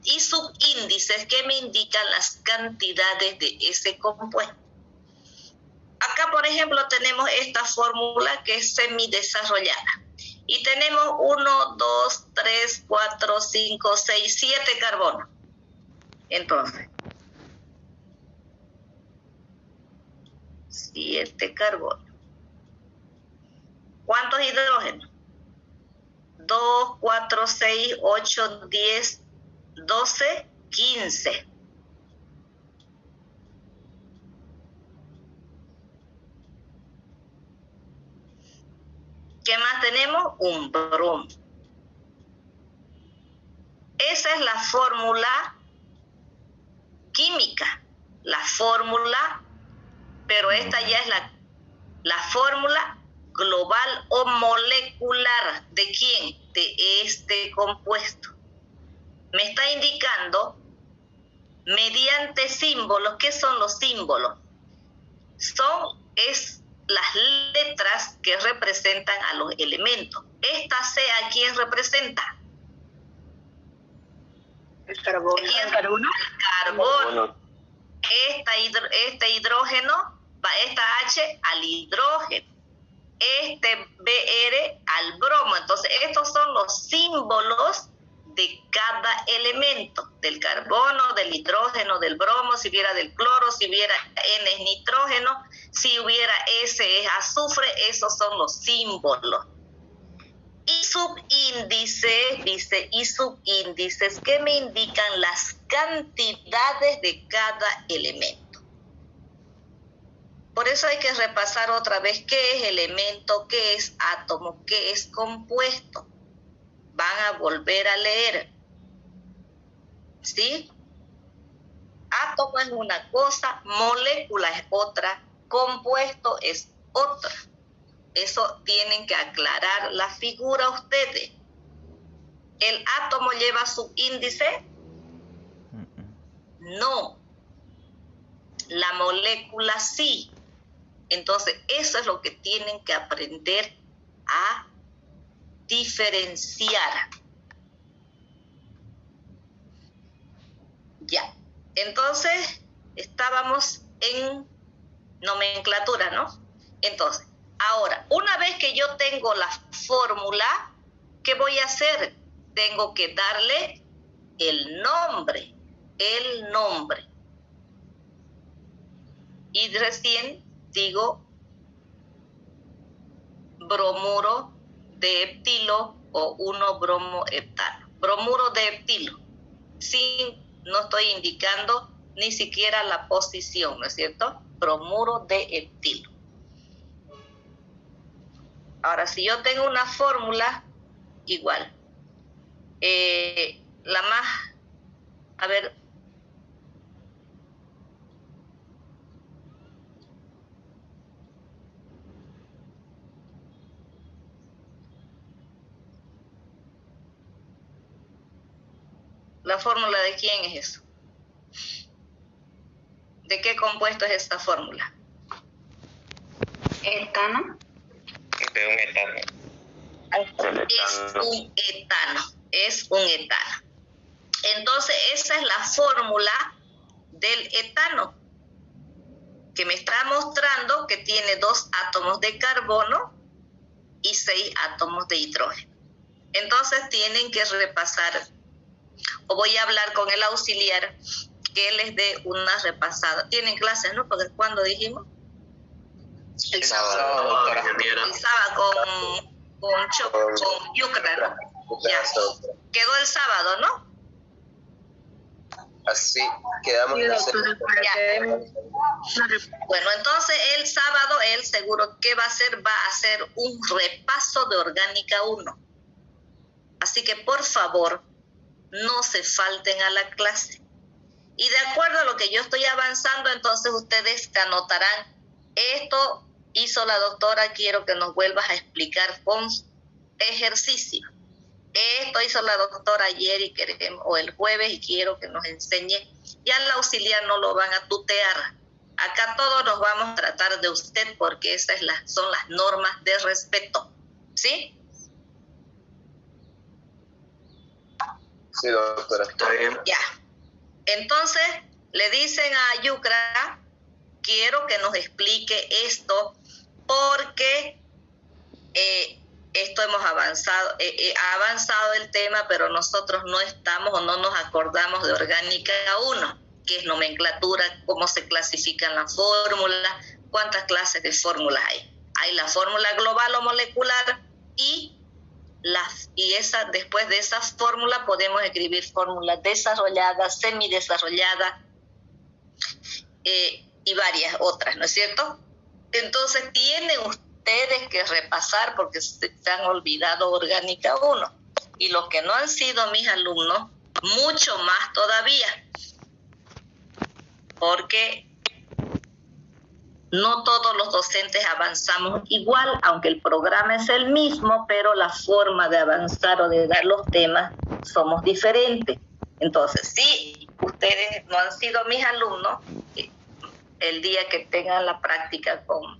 y subíndices que me indican las cantidades de ese compuesto. Acá, por ejemplo, tenemos esta fórmula que es semidesarrollada. Y tenemos 1, 2, 3, 4, 5, 6, 7 carbonos. Entonces, 7 carbonos. ¿Cuántos hidrógenos? 2, 4, 6, 8, 10, 12, 15. ¿Qué más tenemos? Un bromo. Esa es la fórmula química, la fórmula, pero esta ya es la fórmula global o molecular. ¿De quién? De este compuesto. Me está indicando mediante símbolos. ¿Qué son los símbolos? Es las letras que representan a los elementos. Esta C, ¿a quién representa? El carbono. El carbono. Este hidrógeno, esta H al hidrógeno. Este Br al bromo. Entonces, estos son los símbolos de cada elemento, del carbono, del hidrógeno, del bromo, si hubiera del cloro, si hubiera N es nitrógeno, si hubiera S es azufre. Esos son los símbolos. Y subíndices, dice, y subíndices que me indican las cantidades de cada elemento. Por eso hay que repasar otra vez qué es elemento, qué es átomo, qué es compuesto. Van a volver a leer. ¿Sí? Átomo es una cosa, molécula es otra, compuesto es otra. Eso tienen que aclarar la figura ustedes. ¿El átomo lleva subíndice? No. La molécula sí. Entonces, eso es lo que tienen que aprender a diferenciar. Ya. Entonces, estábamos en nomenclatura, ¿no? Entonces, ahora, una vez que yo tengo la fórmula, ¿qué voy a hacer? Tengo que darle el nombre. El nombre. Y recién digo bromuro de heptilo o 1-bromoheptano. Bromuro de heptilo. No estoy indicando ni siquiera la posición, ¿no es cierto? Bromuro de heptilo. Ahora, si yo tengo una fórmula, igual. La más, a ver, ¿la fórmula de quién es eso? ¿De qué compuesto es esta fórmula? Etano. De un etano. Es un etano. Entonces, esa es la fórmula del etano, que me está mostrando que tiene 2 átomos de carbono y 6 átomos de hidrógeno. Entonces, tienen que repasar, o voy a hablar con el auxiliar, que les dé una repasada. Tienen clases, ¿no? Porque ¿cuándo dijimos? El sábado, doctora. El sábado con Yucra, ¿no? Ya. Quedó el sábado, ¿no? Así quedamos. Bueno, entonces el sábado él seguro que va a hacer un repaso de orgánica 1. Así que por favor, no se falten a la clase. Y de acuerdo a lo que yo estoy avanzando, entonces ustedes anotarán, esto hizo la doctora, quiero que nos vuelvas a explicar con ejercicio. Esto hizo la doctora ayer y o el jueves y quiero que nos enseñe. Ya el auxiliar no lo van a tutear. Acá todos nos vamos a tratar de usted porque esas son las normas de respeto. ¿Sí? Sí, doctora. Está bien. Ya. Entonces, le dicen a Yucra, quiero que nos explique esto, porque esto hemos avanzado, ha avanzado el tema, pero nosotros no estamos o no nos acordamos de orgánica 1, que es nomenclatura, cómo se clasifican las fórmulas, cuántas clases de fórmulas hay. Hay la fórmula global o molecular y después de esa fórmula podemos escribir fórmulas desarrolladas, semidesarrolladas y varias otras, ¿no es cierto? Entonces tienen ustedes que repasar porque se han olvidado orgánica 1. Y los que no han sido mis alumnos, mucho más todavía. Porque no todos los docentes avanzamos igual, aunque el programa es el mismo, pero la forma de avanzar o de dar los temas somos diferentes. Entonces, si ustedes no han sido mis alumnos, el día que tengan la práctica con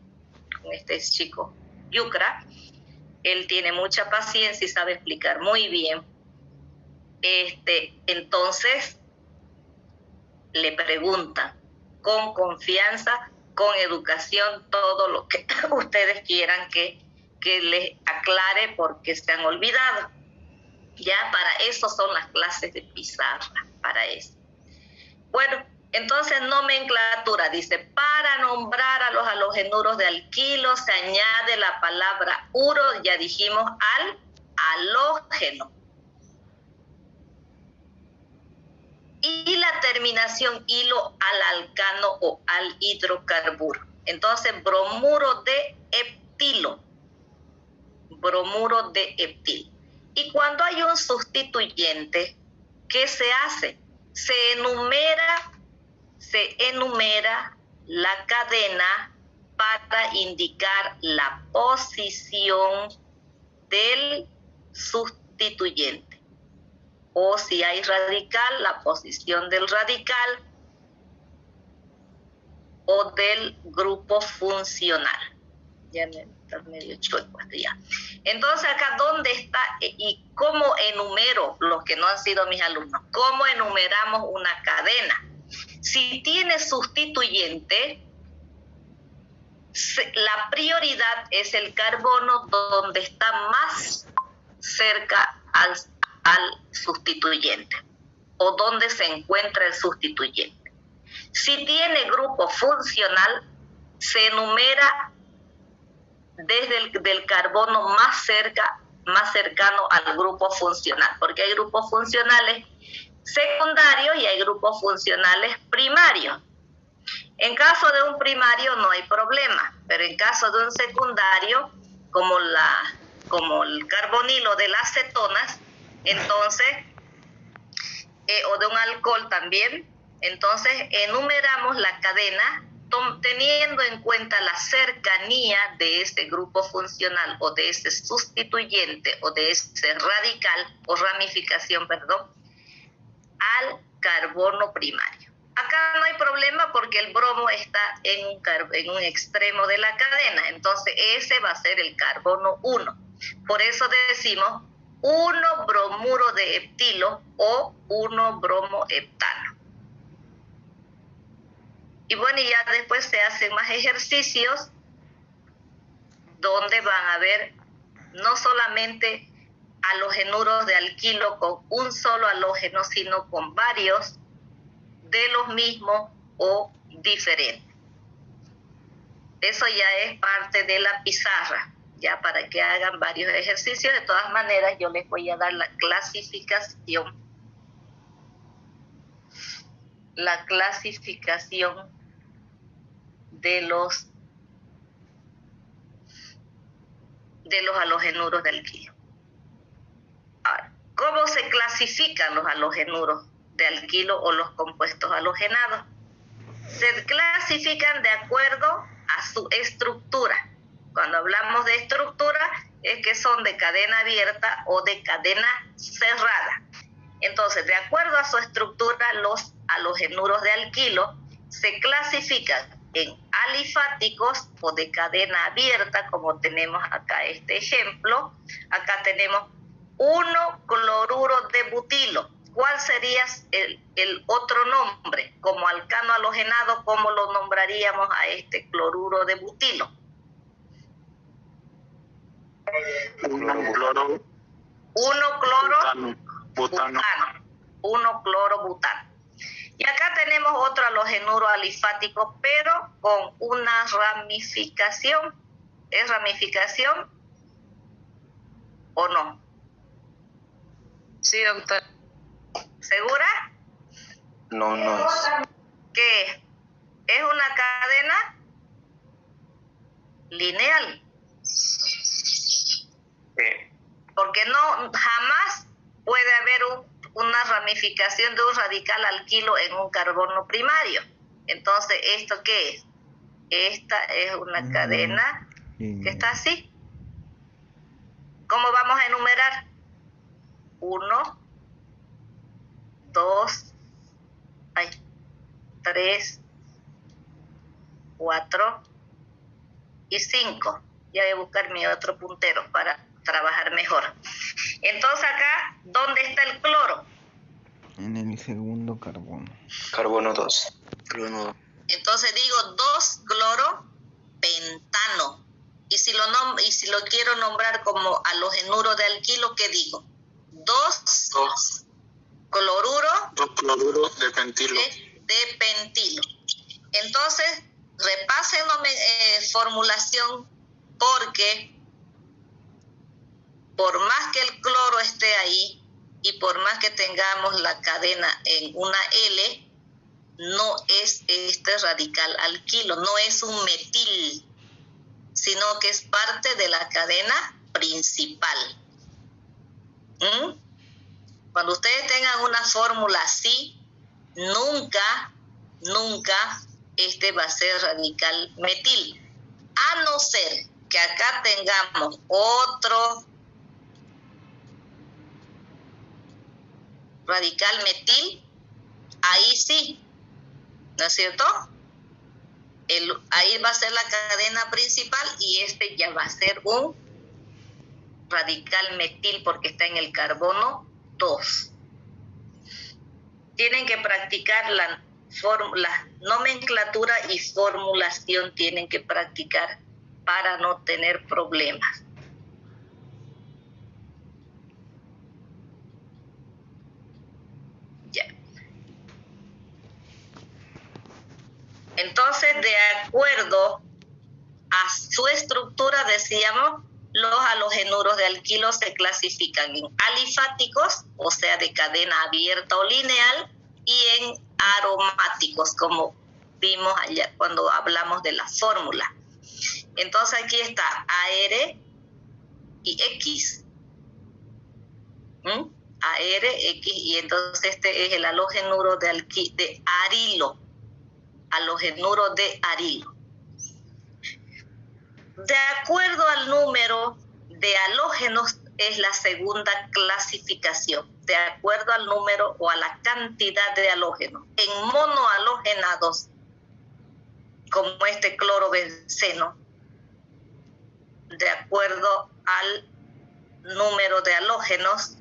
este chico Yucra, él tiene mucha paciencia y sabe explicar muy bien. Entonces, le preguntan con confianza, con educación, todo lo que ustedes quieran que les aclare porque se han olvidado. Ya para eso son las clases de pizarra, para eso. Bueno, entonces nomenclatura, dice, para nombrar a los halogenuros de alquilo se añade la palabra uro, ya dijimos, al halógeno. Y la terminación hilo al alcano o al hidrocarburo. Entonces, bromuro de heptilo. Bromuro de heptilo. Y cuando hay un sustituyente, ¿qué se hace? Se enumera la cadena para indicar la posición del sustituyente. O si hay radical, la posición del radical o del grupo funcional. Ya me está medio chueco hasta ya. Entonces acá, ¿dónde está y cómo enumero los que no han sido mis alumnos? ¿Cómo enumeramos una cadena? Si tiene sustituyente, la prioridad es el carbono donde está más cerca al sustituyente o donde se encuentra el sustituyente. Si tiene grupo funcional, se enumera desde del carbono más cercano al grupo funcional, porque hay grupos funcionales secundarios y hay grupos funcionales primarios. En caso de un primario no hay problema, pero en caso de un secundario, como el carbonilo de las cetonas, entonces, o de un alcohol también, entonces enumeramos la cadena teniendo en cuenta la cercanía de ese grupo funcional o de ese sustituyente o de ese radical o ramificación, al carbono primario. Acá no hay problema porque el bromo está en un extremo de la cadena, entonces ese va a ser el carbono 1. Por eso decimos 1 bromuro de heptilo o 1 bromo heptano. Y bueno, y ya después se hacen más ejercicios donde van a ver no solamente halogenuros de alquilo con un solo halógeno, sino con varios de los mismos o diferentes. Eso ya es parte de la pizarra, ya para que hagan varios ejercicios. De todas maneras, yo les voy a dar la clasificación. La clasificación de los halogenuros de alquilo. Ahora, ¿cómo se clasifican los halogenuros de alquilo o los compuestos halogenados? Se clasifican de acuerdo a su estructura. Cuando hablamos de estructura, es que son de cadena abierta o de cadena cerrada. Entonces, de acuerdo a su estructura, los halogenuros de alquilo se clasifican en alifáticos o de cadena abierta, como tenemos acá este ejemplo. Acá tenemos 1 cloruro de butilo. ¿cuál sería el otro nombre? Como alcano halogenado, ¿cómo lo nombraríamos a este cloruro de butilo? Uno cloro. 1-cloro Butano. 1-cloro-butano. Y acá tenemos otro halogenuro alifático, pero con una ramificación. ¿Es ramificación o no? Sí, doctor. ¿Segura? No, no es. ¿Qué es una cadena lineal? Sí. Porque no jamás puede haber una ramificación de un radical alquilo en un carbono primario. Entonces, ¿esto qué es? Esta es una cadena que está así. ¿Cómo vamos a enumerar? 1, 2, 3, 4 y 5. Ya voy a buscar mi otro puntero para trabajar mejor. Entonces acá, ¿dónde está el cloro? En el segundo carbono. Carbono 2. Entonces digo 2-cloropentano. Y si lo quiero nombrar como halogenuro de alquilo, ¿qué digo? 2-cloruro 2 cloruro de pentilo. de pentilo. Entonces, repasen formulación, porque por más que el cloro esté ahí y por más que tengamos la cadena en una L, no es este radical alquilo, no es un metil, sino que es parte de la cadena principal. Cuando ustedes tengan una fórmula así, nunca este va a ser radical metil, a no ser que acá tengamos otro radical metil, ahí sí, ¿no es cierto? Ahí va a ser la cadena principal y este ya va a ser un radical metil porque está en el carbono 2. Tienen que practicar la nomenclatura y formulación, tienen que practicar para no tener problemas. Ya. Entonces, de acuerdo a su estructura, decíamos, los halogenuros de alquilo se clasifican en alifáticos, o sea, de cadena abierta o lineal, y en aromáticos, como vimos allá cuando hablamos de la fórmula. Entonces aquí está AR y X. AR, X, y entonces este es el halogenuro de arilo. Halogenuro de arilo. De acuerdo al número de halógenos es la segunda clasificación, de acuerdo al número o a la cantidad de halógenos. En monohalogenados, como este clorobenceno, de acuerdo al número de halógenos,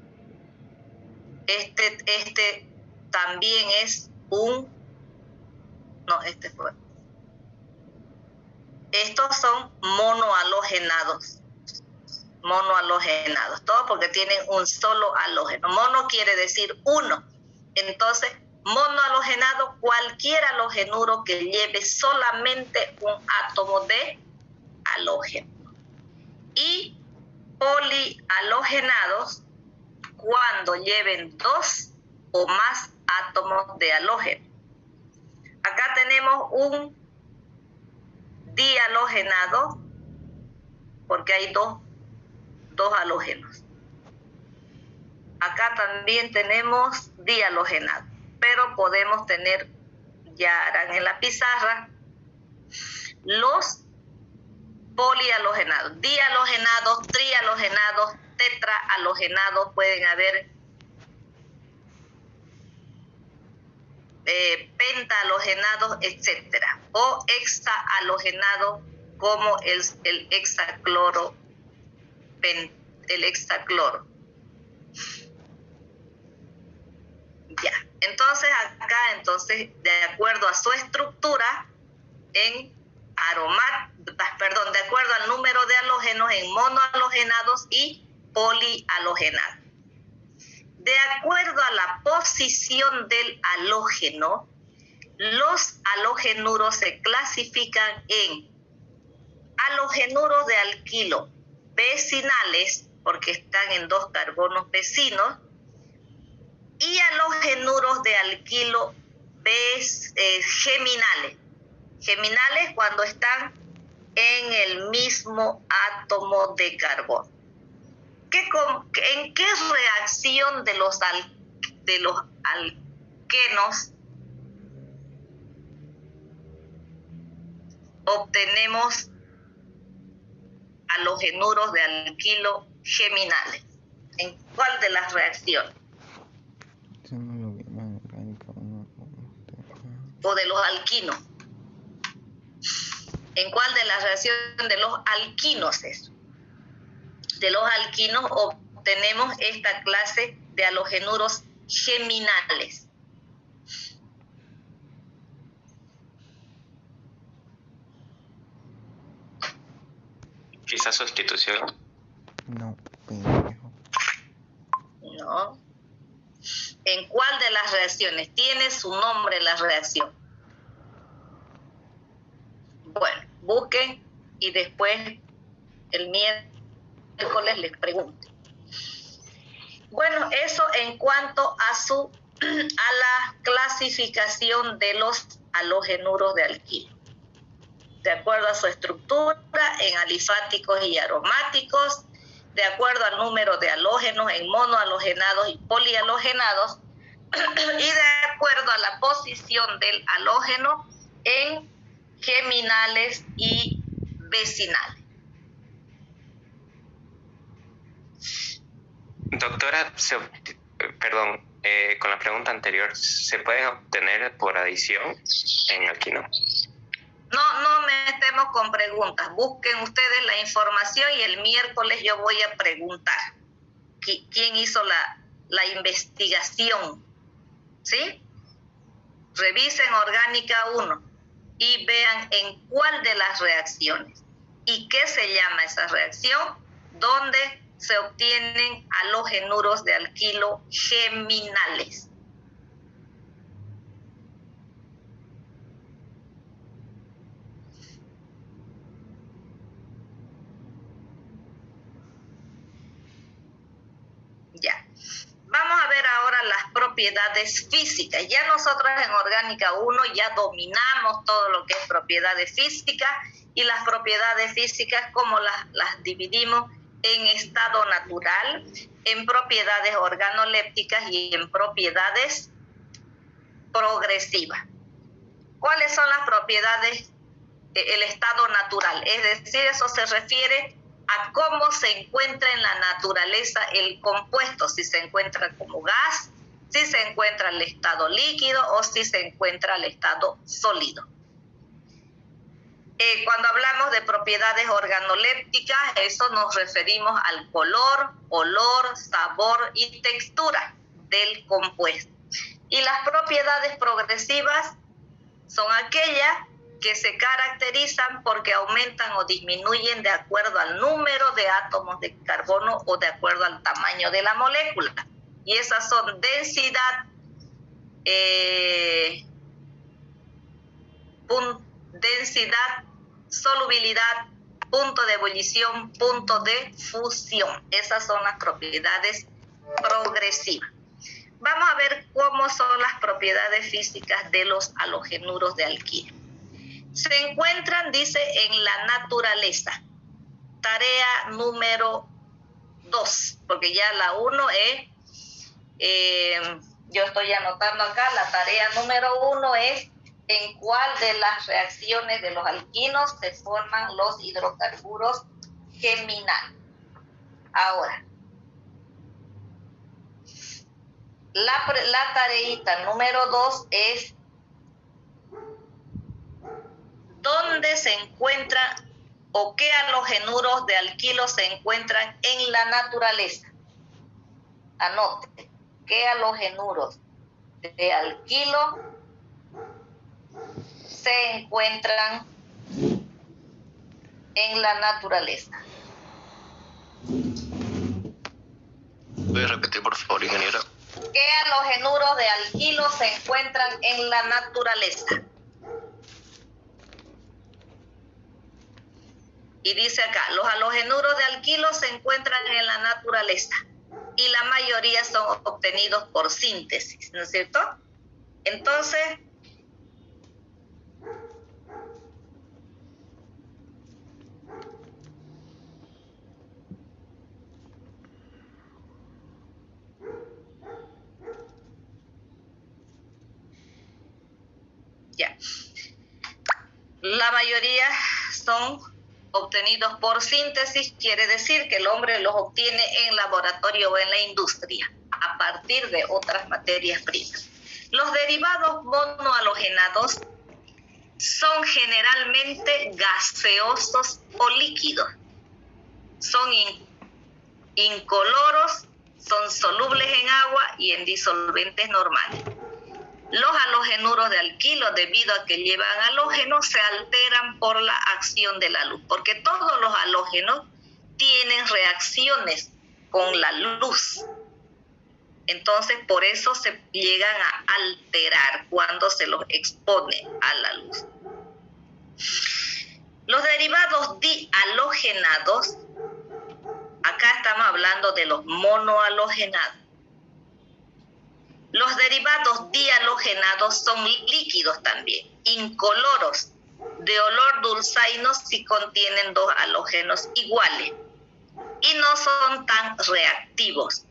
este también es estos son monohalogenados, todos porque tienen un solo halógeno. Mono quiere decir uno. Entonces, monohalogenado, cualquier halogenuro que lleve solamente un átomo de halógeno. Y polihalogenados, cuando lleven 2 o más átomos de halógeno. Acá tenemos un dihalogenado, porque hay dos halógenos. Acá también tenemos dihalogenado, pero podemos tener, ya harán en la pizarra, los polihalogenados, dihalogenados, trihalogenados, tetrahalogenados, pueden haber pentahalogenados, etcétera, o hexahalogenados como el hexacloro. Ya, entonces acá, de acuerdo a su estructura, de acuerdo al número de halógenos en monohalogenados y polihalogenados. De acuerdo a la posición del halógeno, los halogenuros se clasifican en halogenuros de alquilo vecinales, porque están en dos carbonos vecinos, y halogenuros de alquilo geminales. Geminales cuando están en el mismo átomo de carbono. ¿En qué reacción de los alquenos obtenemos halogenuros de alquilo geminales? ¿En cuál de las reacciones? O de los alquinos. ¿En cuál de las reacciones de los alquinos es? De los alquinos obtenemos esta clase de halogenuros geminales. Quizás sustitución. No, pendejo. No. ¿En cuál de las reacciones? Tiene su nombre la reacción. Bueno, busquen y después el miércoles les pregunto. Bueno, eso en cuanto a la clasificación de los halogenuros de alquilo. De acuerdo a su estructura en alifáticos y aromáticos, de acuerdo al número de halógenos en monohalogenados y polihalogenados, y de acuerdo a la posición del halógeno en geminales y vecinales. Doctora, con la pregunta anterior, ¿se pueden obtener por adición en alquino? No metemos con preguntas. Busquen ustedes la información y el miércoles yo voy a preguntar quién hizo la investigación. ¿Sí? Revisen Orgánica 1 y vean en cuál de las reacciones y qué se llama esa reacción, donde se obtienen halogenuros de alquilo geminales. Ya. Vamos a ver ahora las propiedades físicas. Ya nosotros en Orgánica 1 ya dominamos todo lo que es propiedades físicas, y las propiedades físicas, como las dividimos en estado natural, en propiedades organolépticas y en propiedades progresivas. ¿Cuáles son las propiedades del estado natural? Es decir, eso se refiere a cómo se encuentra en la naturaleza el compuesto, si se encuentra como gas, si se encuentra en el estado líquido o si se encuentra en el estado sólido. Cuando hablamos de propiedades organolépticas, eso nos referimos al color, olor, sabor y textura del compuesto. Y las propiedades progresivas son aquellas que se caracterizan porque aumentan o disminuyen de acuerdo al número de átomos de carbono o de acuerdo al tamaño de la molécula. Y esas son densidad, solubilidad, punto de ebullición, punto de fusión. Esas son las propiedades progresivas. Vamos a ver cómo son las propiedades físicas de los halogenuros de alquilo. Se encuentran, dice, en la naturaleza. Tarea número 2, porque ya la 1 es, yo estoy anotando acá, la tarea número 1 es en cuál de las reacciones de los alquinos se forman los hidrocarburos geminales. Ahora, la tareita número 2 es dónde se encuentran o qué halogenuros de alquilo se encuentran en la naturaleza. Anote, ¿qué halogenuros de alquilo se encuentran en la naturaleza. ¿Puede repetir, por favor, ingeniera? ¿Qué halogenuros de alquilo se encuentran en la naturaleza? Y dice acá, los halogenuros de alquilo se encuentran en la naturaleza y la mayoría son obtenidos por síntesis, ¿no es cierto? Entonces, ya, la mayoría son obtenidos por síntesis, quiere decir que el hombre los obtiene en laboratorio o en la industria a partir de otras materias primas. Los derivados monohalogenados son generalmente gaseosos o líquidos, son incoloros, son solubles en agua y en disolventes normales. Los halogenuros de alquilo, debido a que llevan halógenos, se alteran por la acción de la luz, porque todos los halógenos tienen reacciones con la luz. Entonces, por eso se llegan a alterar cuando se los expone a la luz. Los derivados dihalogenados, acá estamos hablando de los monohalogenados. Los derivados dihalogenados son líquidos también, incoloros, de olor dulzaino si contienen dos halógenos iguales y no son tan reactivos.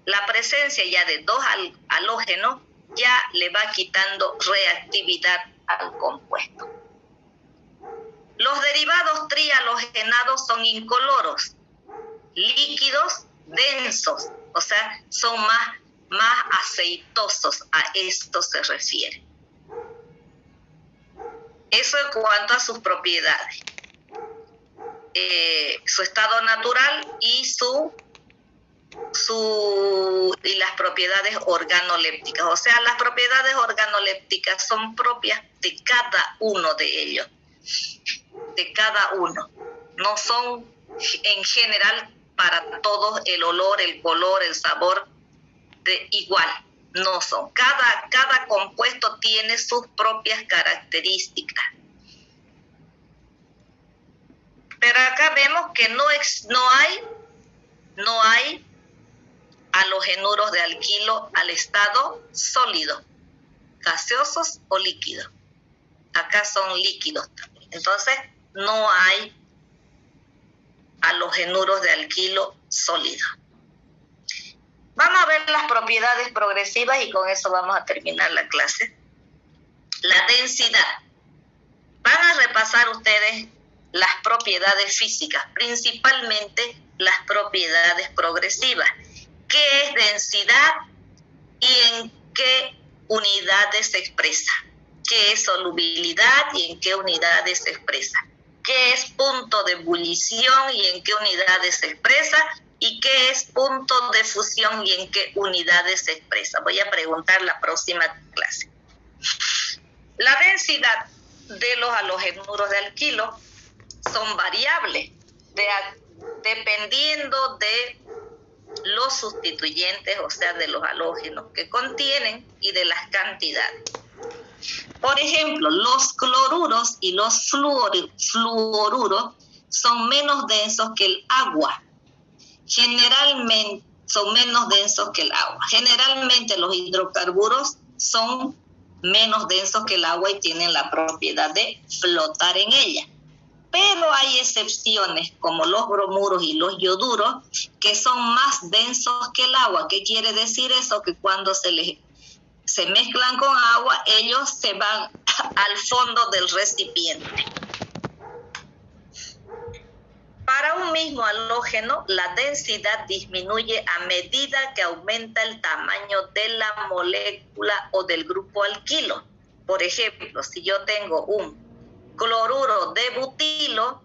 La presencia ya de dos halógenos ya le va quitando reactividad al compuesto. Los derivados trihalogenados son incoloros, líquidos, densos, o sea, son más aceitosos, a esto se refiere. Eso en cuanto a sus propiedades, su estado natural y las propiedades organolépticas. O sea, las propiedades organolépticas son propias de cada uno de ellos, de cada uno. No son en general para todos el olor, el color, el sabor igual. No son. Cada compuesto tiene sus propias características. Pero acá vemos que no hay halogenuros de alquilo al estado sólido, gaseosos o líquidos. Acá son líquidos también. Entonces, no hay halogenuros de alquilo sólido. Vamos a ver las propiedades progresivas y con eso vamos a terminar la clase. La densidad. Van a repasar ustedes las propiedades físicas, principalmente las propiedades progresivas. ¿Qué es densidad y en qué unidades se expresa? ¿Qué es solubilidad y en qué unidades se expresa? ¿Qué es punto de ebullición y en qué unidades se expresa? ¿Y qué es punto de fusión y en qué unidades se expresa? Voy a preguntar la próxima clase. La densidad de los halogenuros de alquilo son variables dependiendo de los sustituyentes, o sea, de los halógenos que contienen y de las cantidades. Por ejemplo, los cloruros y los fluoruros son menos densos que el agua. Generalmente son menos densos que el agua. Generalmente los hidrocarburos son menos densos que el agua y tienen la propiedad de flotar en ella. Pero hay excepciones como los bromuros y los ioduros que son más densos que el agua. ¿Qué quiere decir eso? Que cuando se mezclan con agua, ellos se van al fondo del recipiente. Para un mismo halógeno, la densidad disminuye a medida que aumenta el tamaño de la molécula o del grupo alquilo. Por ejemplo, si yo tengo un cloruro de butilo,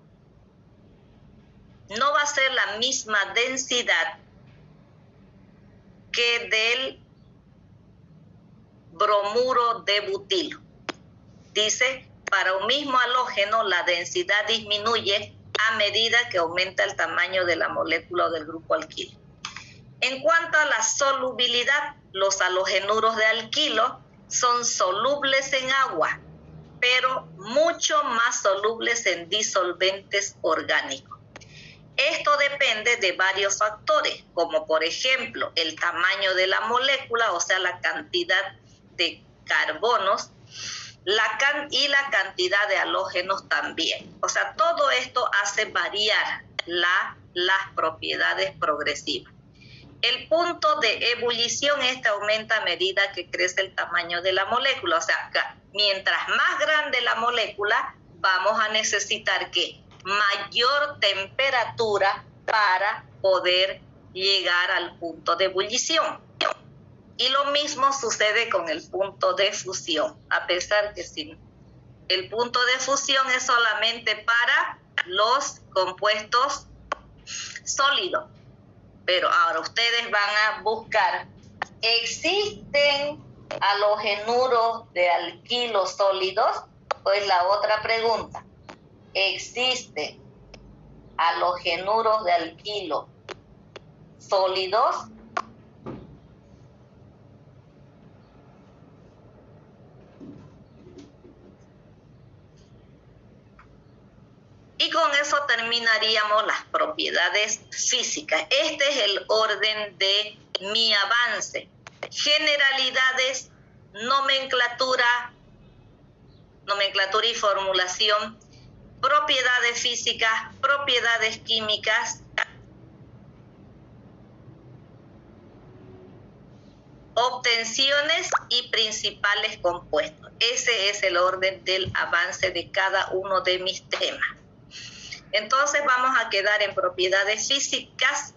no va a ser la misma densidad que del bromuro de butilo. Dice, para un mismo halógeno la densidad disminuye a medida que aumenta el tamaño de la molécula o del grupo alquilo. En cuanto a la solubilidad, los halogenuros de alquilo son solubles en agua, pero mucho más solubles en disolventes orgánicos. Esto depende de varios factores, como por ejemplo el tamaño de la molécula, o sea, la cantidad de carbonos, y la cantidad de halógenos también. O sea, todo esto hace variar las propiedades progresivas. El punto de ebullición aumenta a medida que crece el tamaño de la molécula. O sea, mientras más grande la molécula, vamos a necesitar que mayor temperatura para poder llegar al punto de ebullición. Y lo mismo sucede con el punto de fusión, a pesar que sí, el punto de fusión es solamente para los compuestos sólidos. Pero ahora ustedes van a buscar, ¿existen halogenuros de alquilo sólidos? Pues la otra pregunta, ¿existen halogenuros de alquilo sólidos? Y con eso terminaríamos las propiedades físicas. Este es el orden de mi avance. Generalidades, nomenclatura y formulación, propiedades físicas, propiedades químicas, obtenciones y principales compuestos. Ese es el orden del avance de cada uno de mis temas. Entonces vamos a quedar en propiedades físicas.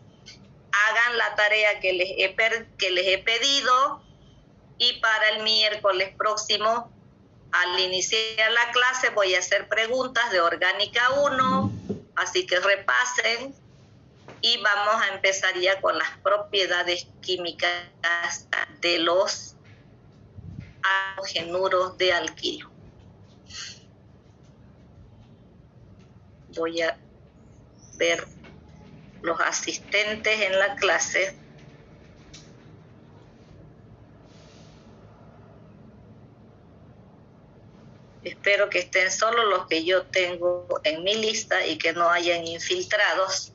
Hagan la tarea que les he pedido, y para el miércoles próximo, al iniciar la clase, voy a hacer preguntas de orgánica 1, así que repasen, y vamos a empezar ya con las propiedades químicas de los halogenuros de alquilo. Voy a ver los asistentes en la clase. Espero que estén solo los que yo tengo en mi lista y que no hayan infiltrados.